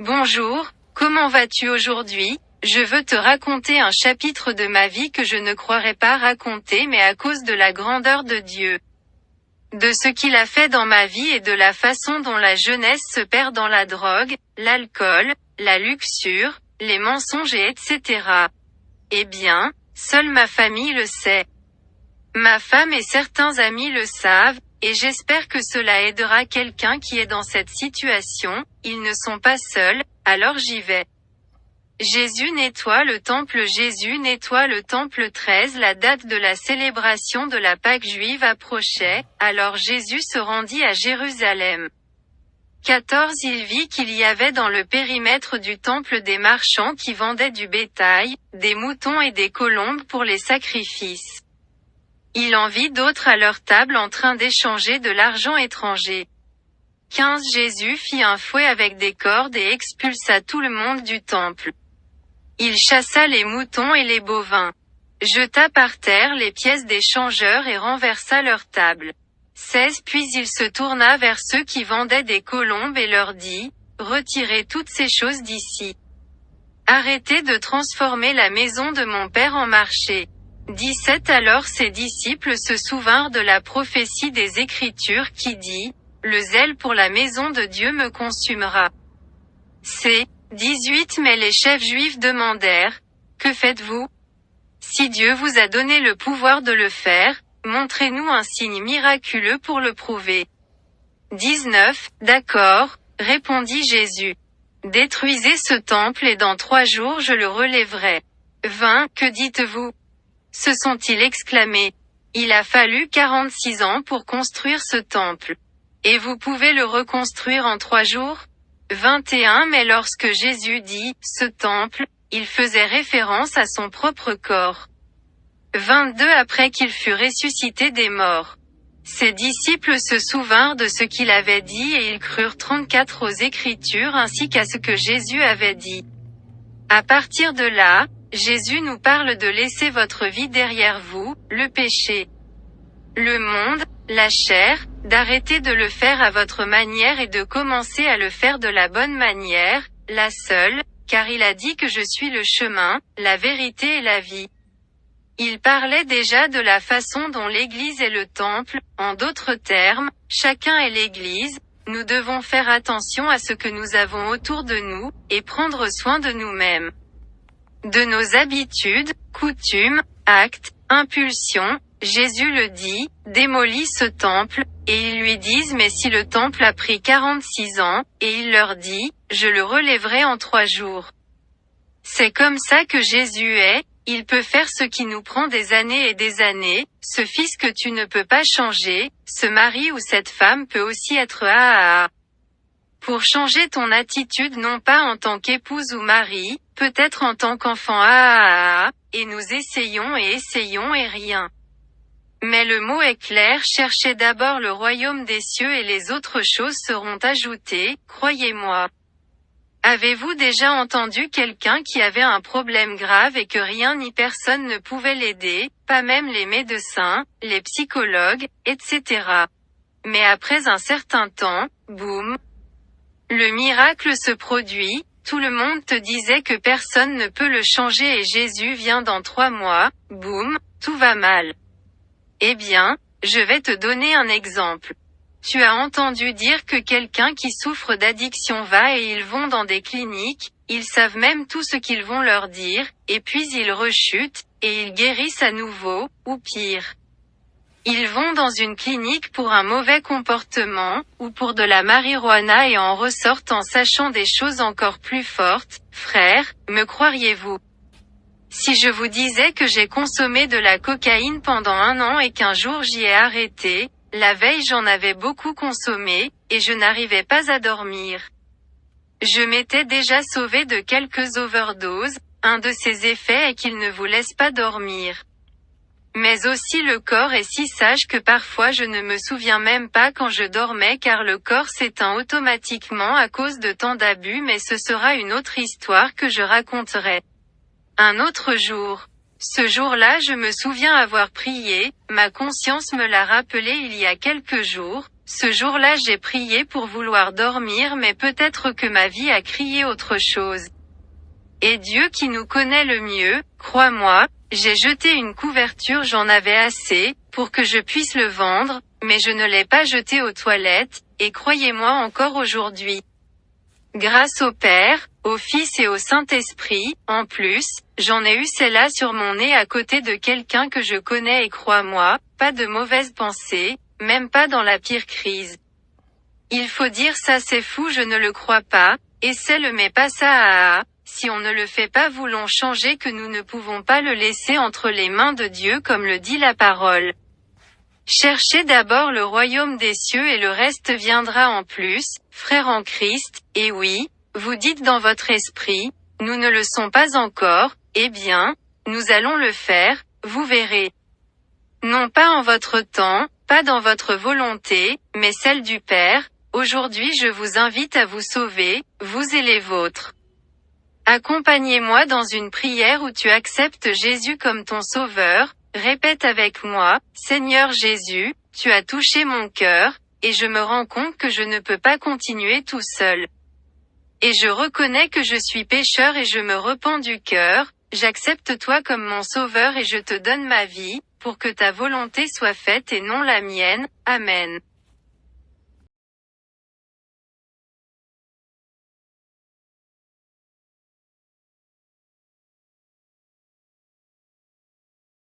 Bonjour, comment vas-tu aujourd'hui? Je veux te raconter un chapitre de ma vie que je ne croirais pas raconter mais à cause de la grandeur de Dieu. De ce qu'il a fait dans ma vie et de la façon dont la jeunesse se perd dans la drogue, l'alcool, la luxure, les mensonges et etc. Eh bien, seule ma famille le sait. Ma femme et certains amis le savent, et j'espère que cela aidera quelqu'un qui est dans cette situation. Ils ne sont pas seuls, alors j'y vais. Jésus nettoie le temple. Jésus nettoie le temple. 13. La date de la célébration de la Pâque juive approchait, alors Jésus se rendit à Jérusalem. 14. Il vit qu'il y avait dans le périmètre du temple des marchands qui vendaient du bétail, des moutons et des colombes pour les sacrifices. Il en vit d'autres à leur table en train d'échanger de l'argent étranger. 15. Jésus fit un fouet avec des cordes et expulsa tout le monde du temple. Il chassa les moutons et les bovins. Jeta par terre les pièces des changeurs et renversa leur table. 16. Puis il se tourna vers ceux qui vendaient des colombes et leur dit, « Retirez toutes ces choses d'ici. Arrêtez de transformer la maison de mon Père en marché. » 17. Alors ses disciples se souvinrent de la prophétie des Écritures qui dit, « Le zèle pour la maison de Dieu me consumera. » C'est 18. Mais les chefs juifs demandèrent, « Que faites-vous? Si Dieu vous a donné le pouvoir de le faire, montrez-nous un signe miraculeux pour le prouver. » 19. D'accord, répondit Jésus. Détruisez ce temple et dans 3 jours je le relèverai. 20. Que dites-vous? Se sont-ils exclamés. Il a fallu 46 ans pour construire ce temple. Et vous pouvez le reconstruire en 3 jours? 21. Mais lorsque Jésus dit, ce temple, il faisait référence à son propre corps. 22. Après qu'il fut ressuscité des morts. Ses disciples se souvinrent de ce qu'il avait dit et ils crurent 34 aux Écritures ainsi qu'à ce que Jésus avait dit. À partir de là, Jésus nous parle de laisser votre vie derrière vous, le péché, le monde, la chair, d'arrêter de le faire à votre manière et de commencer à le faire de la bonne manière, la seule, car il a dit que je suis le chemin, la vérité et la vie. Il parlait déjà de la façon dont l'Église est le temple, en d'autres termes, chacun est l'Église, nous devons faire attention à ce que nous avons autour de nous, et prendre soin de nous-mêmes. De nos habitudes, coutumes, actes, impulsions, Jésus le dit, démolit ce temple, et ils lui disent mais si le temple a pris 46 ans, et il leur dit, je le relèverai en 3 jours. C'est comme ça que Jésus est, il peut faire ce qui nous prend des années et des années, ce fils que tu ne peux pas changer, ce mari ou cette femme peut aussi être Pour changer ton attitude non pas en tant qu'épouse ou mari, peut-être en tant qu'enfant et nous essayons et rien. Mais le mot est clair, cherchez d'abord le royaume des cieux et les autres choses seront ajoutées, croyez-moi. Avez-vous déjà entendu quelqu'un qui avait un problème grave et que rien ni personne ne pouvait l'aider, pas même les médecins, les psychologues, etc. Mais après un certain temps, boum, le miracle se produit, tout le monde te disait que personne ne peut le changer et Jésus vient dans 3 mois, boum, tout va mal. Eh bien, je vais te donner un exemple. Tu as entendu dire que quelqu'un qui souffre d'addiction va et ils vont dans des cliniques, ils savent même tout ce qu'ils vont leur dire, et puis ils rechutent, et ils guérissent à nouveau, ou pire. Ils vont dans une clinique pour un mauvais comportement, ou pour de la marijuana et en ressortent en sachant des choses encore plus fortes. Frère, me croiriez-vous? Si je vous disais que j'ai consommé de la cocaïne pendant 1 an et qu'un jour j'y ai arrêté, la veille j'en avais beaucoup consommé, et je n'arrivais pas à dormir. Je m'étais déjà sauvé de quelques overdoses, un de ses effets est qu'il ne vous laisse pas dormir. Mais aussi le corps est si sage que parfois je ne me souviens même pas quand je dormais car le corps s'éteint automatiquement à cause de tant d'abus mais ce sera une autre histoire que je raconterai un autre jour. Ce jour-là je me souviens avoir prié, ma conscience me l'a rappelé il y a quelques jours, Ce jour-là j'ai prié pour vouloir dormir mais peut-être que ma vie a crié autre chose. Et Dieu qui nous connaît le mieux, crois-moi, j'ai jeté une couverture, j'en avais assez, pour que je puisse le vendre, mais je ne l'ai pas jeté aux toilettes, et croyez-moi encore aujourd'hui. Grâce au Père, au Fils et au Saint-Esprit, en plus, j'en ai eu celle-là sur mon nez à côté de quelqu'un que je connais et crois-moi, pas de mauvaises pensées, même pas dans la pire crise. Il faut dire ça c'est fou je ne le crois pas, et c'est le mais pas ça si on ne le fait pas voulons changer que nous ne pouvons pas le laisser entre les mains de Dieu comme le dit la parole. Cherchez d'abord le royaume des cieux et le reste viendra en plus, frères en Christ, et oui, vous dites dans votre esprit, nous ne le sommes pas encore, eh bien, nous allons le faire, vous verrez. Non pas en votre temps, pas dans votre volonté, mais celle du Père, aujourd'hui je vous invite à vous sauver, vous et les vôtres. Accompagnez-moi dans une prière où tu acceptes Jésus comme ton sauveur, répète avec moi, Seigneur Jésus, tu as touché mon cœur, et je me rends compte que je ne peux pas continuer tout seul. Et je reconnais que je suis pécheur et je me repens du cœur, j'accepte toi comme mon sauveur et je te donne ma vie, pour que ta volonté soit faite et non la mienne, Amen.